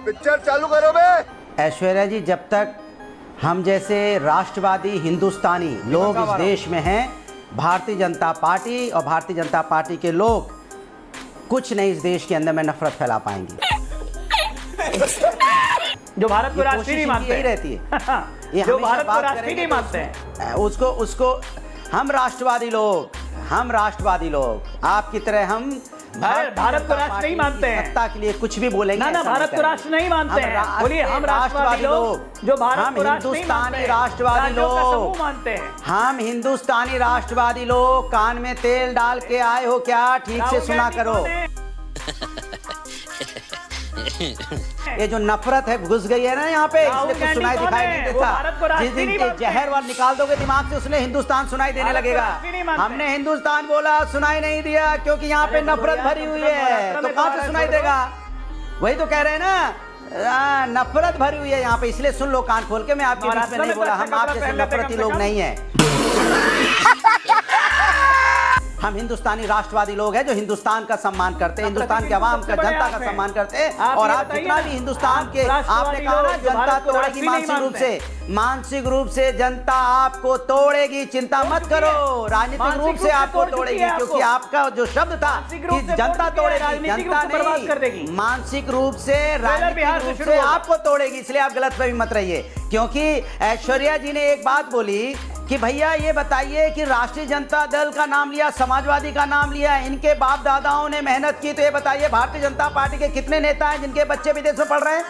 Picture चालू करो बे। ऐश्वर्या जी, जब तक हम जैसे राष्ट्रवादी हिंदुस्तानी लोग इस देश में हैं, भारतीय जनता पार्टी और भारतीय जनता पार्टी के लोग कुछ नहीं इस देश के अंदर में नफरत फैला पाएंगे। जो भारत को राष्ट्रीय नहीं मानते यही रहती है। जो भारत को राष्ट्रीय नहीं मानते हैं, उसको हम राष्ट्रवादी लोग आपकी तरह हम भारत को राष्ट्र नहीं मानते हैं। सत्ता के लिए कुछ भी बोलेंगे ना भारत को राष्ट्र नहीं मानते हैं। बोलिए, हम राष्ट्रवादी लोग जो भारत को राष्ट्र नहीं मानते हैं, राष्ट्रवादी लोग मानते हैं। हम हिंदुस्तानी राष्ट्रवादी लोग। कान में तेल डाल के आए हो क्या? ठीक से सुना करो। ये जो नफरत है घुस गई है ना यहाँ पे, इसलिए कुछ सुनाई दिखाई नहीं देता। जिस दिन के जहर वाल निकाल दोगे दिमाग से, उसने हिंदुस्तान सुनाई देने लगेगा। हमने हिंदुस्तान बोला, सुनाई नहीं दिया, क्योंकि यहाँ पे नफरत भरी हुई है। तो कहाँ से सुनाई देगा? वही तो कह रहे हैं ना, नफरत भरी हुई है यहाँ पे, इसलिए सुन लो कान खोल के। मैं आपके बीच में नहीं बोला, हम आप जैसे नफरती लोग नहीं है। हम हिंदुस्तानी राष्ट्रवादी लोग हैं जो हिंदुस्तान का सम्मान करते हैं, हिंदुस्तान के अवाम का, जनता का सम्मान करते हैं। और आप जितना भी हिंदुस्तान के, आपने कहा ना जनता तोड़ेगी मानसिक रूप से जनता आपको तोड़ेगी, चिंता मत करो। राजनीतिक रूप से आपको तोड़ेगी, क्योंकि आपका जो शब्द था कि जनता तोड़ेगी, जनता नहीं, मानसिक रूप से राजनीतिक रूप से आपको तोड़ेगी। इसलिए आप गलतफहमी मत रहिए। क्योंकि ऐश्वर्या जी ने एक बात बोली कि भैया ये बताइए कि राष्ट्रीय जनता दल का नाम लिया, समाजवादी का नाम लिया, इनके बाप दादाओं ने मेहनत की, तो ये बताइए भारतीय जनता पार्टी के कितने नेता हैं जिनके बच्चे विदेश में पढ़ रहे हैं?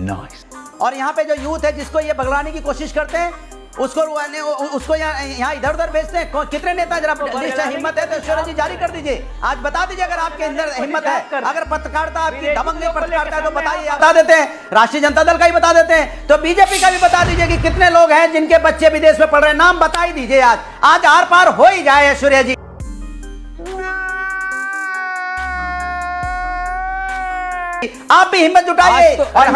Nice. और यहाँ पे जो यूथ है जिसको ये भगलाने की कोशिश करते हैं, उसको यहाँ इधर उधर भेजते हैं। कितने नेता? जरा हिम्मत है तो ऐश्वर्या जी जारी कर दीजिए, आज बता दीजिए अगर आपके अंदर हिम्मत है, अगर पत्रकारिता आपकी दबंग पत्रकारिता है तो बताइए। बता देते हैं, राष्ट्रीय जनता दल का ही बता देते हैं, तो बीजेपी का भी बता दीजिए कि कितने लोग हैं जिनके बच्चे विदेश में पढ़ रहे हैं। नाम बता ही दीजिए, आज आर पार हो ही जाए ऐश्वर्या जी। आप भी हिम्मत जुटाइए। और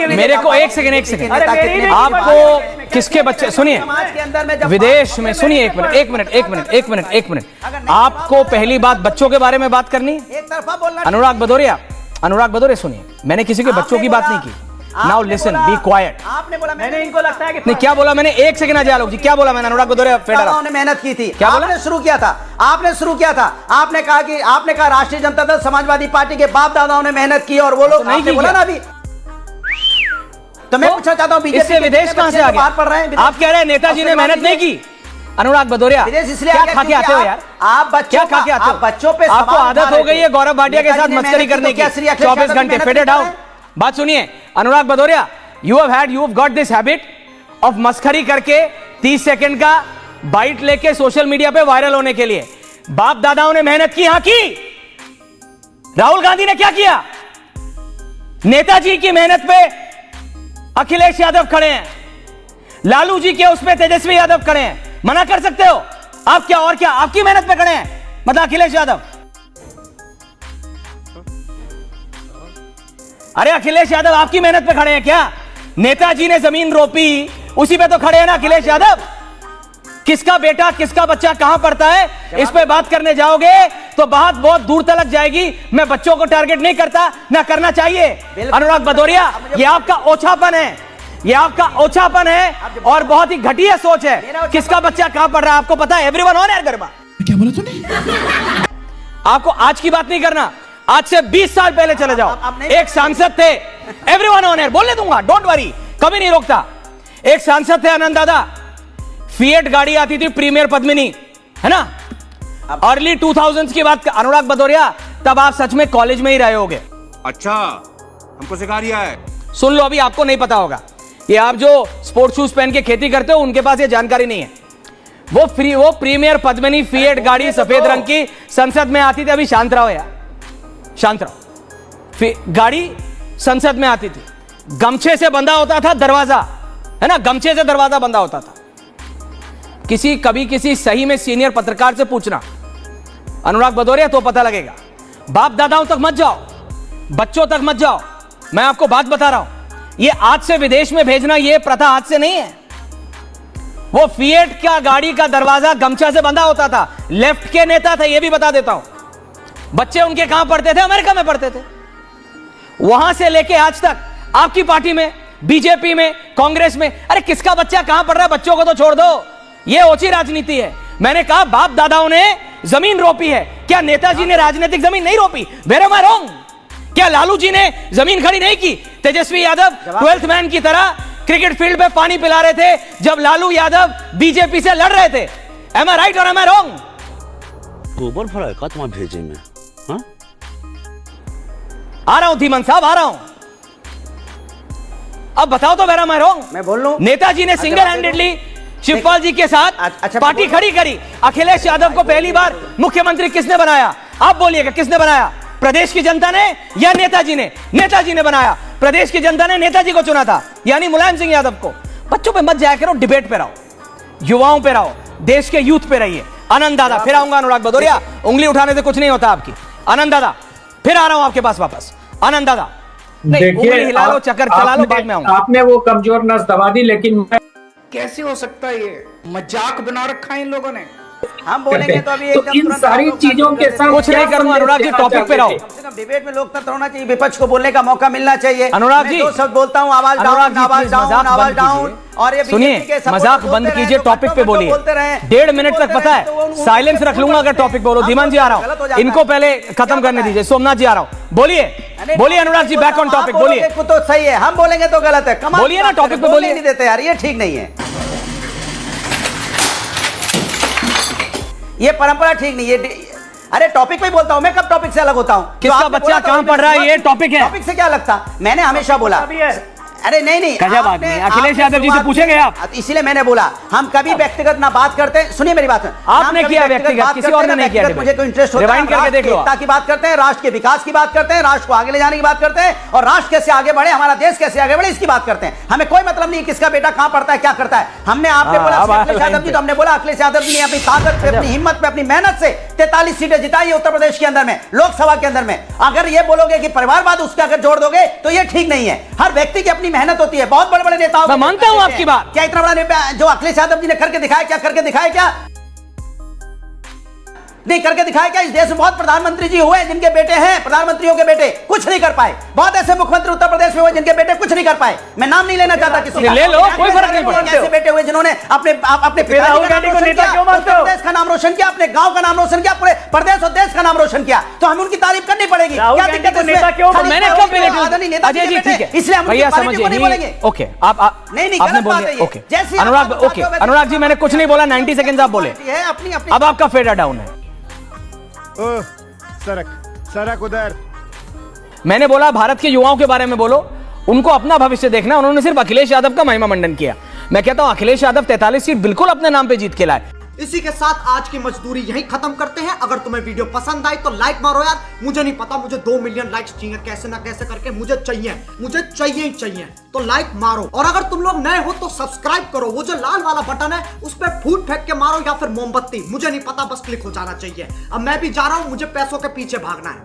मेरे को एक सेकंड आपको किसके बच्चे, सुनिए, विदेश में, सुनिए, एक मिनट, आपको पहली बात बच्चों के बारे में बात करनी है। अनुराग भदौरिया, सुनिए, मैंने किसी के बच्चों की बात नहीं की। Now listen, be quiet. आपने बोला, मैंने इनको लगता है कि नहीं, क्या बोला मैंने? एक सेकंड अजय आलोक जी, क्या बोला मैंने? अनुराग भदौरिया फेडरल ने मेहनत की थी, क्या बोला? आपने शुरू किया था। आपने कहा राष्ट्रीय जनता दल समाजवादी पार्टी के बाप दादाओं ने मेहनत की और वो लोग नहीं बोला ना अभी। तो मैं पूछना चाहता हूँ, बीजेपी इससे विदेश कहां से आ गया? पढ़ रहे हैं, आप कह रहे हैं नेताजी ने मेहनत नहीं की। अनुराग भदौरिया, विदेश इसलिए क्या खा के आते हो यार? आप बच्चों खा के आते हो? बच्चों पे आपको आदत हो गई है गौरव भाटिया के साथ मस्करी करने की 24 घंटे। Faded out. बात सुनिए Anurag Bhadauria, you have got this habit of मस्करी करके 30 सेकंड का बाइट लेके सोशल मीडिया पे वायरल होने के लिए। बाप दादाओं ने मेहनत की, हाँ की। राहुल गांधी ने क्या किया? नेताजी की मेहनत पे अखिलेश यादव खड़े हैं, लालू जी के उस पे तेजस्वी यादव खड़े हैं। मना कर सकते हो आप? क्या और क्या आपकी मेहनत पे खड़े हैं, मतलब अखिलेश यादव? अरे अखिलेश यादव आपकी मेहनत पे खड़े हैं क्या? नेताजी ने जमीन रोपी, उसी पे तो खड़े हैं ना अखिलेश यादव। किसका बेटा किसका बच्चा कहां पढ़ता है, इस पे बात करने जाओगे तो बात बहुत दूर तक जाएगी। मैं बच्चों को टारगेट नहीं करता, ना करना चाहिए। अनुराग भदौरिया, ये आपका ओछापन है, और बहुत ही घटिया सोच है। किसका बच्चा कहां पढ़ रहा है आपको पता है? Everyone on air garba. क्या बोला तूने? आपको आज की बात नहीं करना, आज से 20 साल पहले चले जाओ। एक सांसद थे, एवरीवन ऑन एयर बोलने दूंगा, डोंट वरी, कभी नहीं रोकता। एक सांसद थे आनंद दादा, फिएट गाड़ी आती थी प्रीमियर पद्मिनी, है ना? अर्ली 2000s की बात। अनुराग भदौरिया, तब आप सच में कॉलेज में ही रहे होगे। अच्छा, हमको सिखा रिया है। सुन लो, अभी आपको नहीं पता होगा। ये आप जो स्पोर्ट्स शूज पहन के खेती करते हो, उनके पास ये जानकारी नहीं है। वो प्रीमियर पद्मिनी फिएट गाड़ी सफेद रंग की संसद में आती थी। अभी शांत रहो यार, शांत रहो। गाड़ी संसद में आती थी, गमछे से बंधा होता था दरवाजा, है ना? गमछे से दरवाजा बंधा होता था। कभी किसी सही में सीनियर पत्रकार से पूछना अनुराग भदौरिया, तो पता लगेगा। बाप दादाओं तक मत जाओ, बच्चों तक मत जाओ। मैं आपको बात बता रहा हूं, ये आज से विदेश में भेजना, ये प्रथा आज से नहीं है। वो फिएट का गाड़ी का दरवाजा गमछा से बंधा होता था। लेफ्ट के नेता थे, ये भी बता देता हूं। बच्चे उनके कहां पढ़ते थे? अमेरिका में पढ़ते थे। वहां से लेके आज तक आपकी पार्टी में, बीजेपी में, कांग्रेस में, अरे किसका बच्चा कहां पढ़ रहा है? बच्चों को तो छोड़ दो, यह ओछी राजनीति है। मैंने कहा बाप दादाओं ने जमीन रोपी है, क्या नेताजी ने राजनीतिक जमीन नहीं रोपी? Where am I wrong? क्या लालू जी ने जमीन खड़ी नहीं की? तेजस्वी यादव 12th मैन की तरह क्रिकेट फील्ड पे पानी पिला रहे थे जब लालू यादव बीजेपी से लड़ रहे थे। एम आई राइट और एम आई रॉन्ग? गोबर भरा है का तुम्हारे भेजे में? हाँ? आ रहा हूं धीमन साहब, आ रहा हूं। अब बताओ तो वेयर एम आई रॉन्ग? मैं बोल लूं? नेताजी ने सिंगल हैंडेडली शिवपाल जी के साथ अच्छा, पार्टी खड़ी करी। अखिलेश यादव को पहली बार मुख्यमंत्री किसने बनाया? आप बोलिएगा किसने बनाया? प्रदेश की जनता ने या नेताजी ने? नेताजी ने बनाया। प्रदेश की जनता ने नेताजी को चुना था, यानी मुलायम सिंह यादव को। बच्चों पे मत जाया करो, डिबेट पे रहो, युवाओं पे रहो, देश के यूथ पे रहिए। आनंद दादा, फिर आऊंगा। अनुराग भदौरिया, उंगली उठाने से कुछ नहीं होता आपकी। आनंद दादा, फिर आ रहा हूं आपके पास वापस। आनंद दादा, नहीं उंगली हिला लो, चक्कर चला लो, बाद में आऊंगा। आपने वो कमजोर नस दबा दी, लेकिन कैसे हो सकता है? ये मजाक बना रखा है इन लोगों ने। हम बोलेंगे तो अभी तो एकदम इन तुरंत सारी आप लोग चीजों के साथ कुछ नहीं करूंगा। अनुराग जी, टॉपिक पे रहो। कम से कम डिबेट में लोकतंत्र होना चाहिए, विपक्ष को बोलने का मौका मिलना चाहिए। अनुराग मैं जी, दो शब्द बोलता हूं, आवाज अनुराग डाउन, जी, आवाज प्लीज डाउन, मजाक आवाज बंद डाउन। कीजिए। और ये सुनिए, बीजेपी के सपोर्टर मजाक बोलते बंद रहे, कीजिए, तो टॉपिक पे बच्चों बोलिए। बोलते रहे। 1.5 मिनट तक बोलते पता रहे, तो है उनको साइलेंस रख लूंगा अगर बोलते टॉपिक बोलो। हैं। धीमान जी आ रहा गलत हो हूं, जाता इनको है। पहले खत्म करने दीजिए। सोमनाथ जी आ रहा हूं, बोलिए बोलिए। Anurag ji, back on topic, बोलिए। आप बोलोगे तो सही है, हम बोलेंगे तो गलत है। कमाल बोलिए की ना, बात है, टॉपिक पे बोलने बोलिए। नहीं देते यार, ये ठीक नहीं है। ये परंपरा ठीक नहीं है। अरे टॉपिक पे ही बोलता हूं मैं, कब टॉपिक से अलग होता हूं? किसका बच्चा कहां पढ़ रहा है, ये टॉपिक है। टॉपिक से क्या लगता? मैंने हमेशा बोला। अरे नहीं गजब आदमी है। अखिलेश यादव जी से पूछेंगे आप? इसीलिए मैंने बोला हम कभी व्यक्तिगत ना बात करते हैं। सुनिए मेरी बात, आपने किया व्यक्तिगत, किसी और ने नहीं किया। मुझे कोई इंटरेस्ट होता है, रिवाइंड करके देख लो। एकता की बात करते हैं, राष्ट्र के विकास की बात करते हैं, राष्ट्र को आगे ले जाने की बात करते हैं, और राष्ट्र कैसे आगे बढ़े, हमारा देश कैसे आगे बढ़े, इसकी बात करते हैं। हमें कोई मतलब नहीं किसका बेटा कहां पढ़ता है, क्या करता है। हमने आपने बोला अखिलेश यादव जी, तो हमने बोला अखिलेश यादव जी ने अपनी ताकत पे, अपनी हिम्मत पे, अपनी मेहनत से 43 सीटें जिताई है उत्तर प्रदेश के अंदर में, लोकसभा के अंदर में। अगर ये बोलोगे कि परिवारवाद उसका अगर जोड़ दोगे तो ये ठीक नहीं है। हर व्यक्ति की अपनी मेहनत होती है। बहुत बड़े बड़े नेताओं मैं मानता हूं आपकी बात। क्या इतना बड़ा जो अखिलेश यादव जी ने करके दिखाया, क्या करके दिखाया, क्या नहीं करके दिखाया? क्या इस देश में बहुत प्रधानमंत्री जी हुए जिनके बेटे हैं, प्रधानमंत्रियों के बेटे कुछ नहीं कर पाए। बहुत ऐसे मुख्यमंत्री उत्तर प्रदेश में हुए जिनके बेटे कुछ नहीं कर पाए। मैं नाम नहीं लेना चाहता किसी का, ले लो, कोई फर्क नहीं पड़ता। ऐसे बेटे हुए जिन्होंने अपने राहुल गांधी को नेता क्यों मानते हो? देश का नाम रोशन किया, अपने गांव का नाम रोशन किया, पूरे प्रदेश और देश का नाम रोशन किया, तो हमें उनकी तारीफ करनी पड़ेगी। क्या दिक्कत है नेता क्यों? मैंने कब अजय जी, ठीक है, इसलिए हम भैया समझिए। ओके, आप नहीं, आपने बोलिए। ओके अनुराग, ओके अनुराग जी, मैंने कुछ नहीं बोला। 90 सेकंड आप बोले। अब आपका फेडर डाउन है। सरक उधर। मैंने बोला भारत के युवाओं के बारे में बोलो, उनको अपना भविष्य देखना। उन्होंने सिर्फ अखिलेश यादव का महिमा मंडन किया। मैं कहता हूं अखिलेश यादव 43 सीट बिल्कुल अपने नाम पे जीत के लाए। इसी के साथ आज की मजदूरी यहीं खत्म करते हैं। अगर तुम्हें वीडियो पसंद आई तो लाइक मारो यार। मुझे नहीं पता, मुझे 2 मिलियन लाइक्स चाहिए, कैसे ना कैसे करके मुझे चाहिए ही चाहिए। तो लाइक मारो, और अगर तुम लोग नए हो तो सब्सक्राइब करो। वो जो लाल वाला बटन है उस पर फूट फेंक के मारो या फिर मोमबत्ती, मुझे नहीं पता, बस क्लिक हो जाना चाहिए। अब मैं भी जा रहा हूं, मुझे पैसों के पीछे भागना है।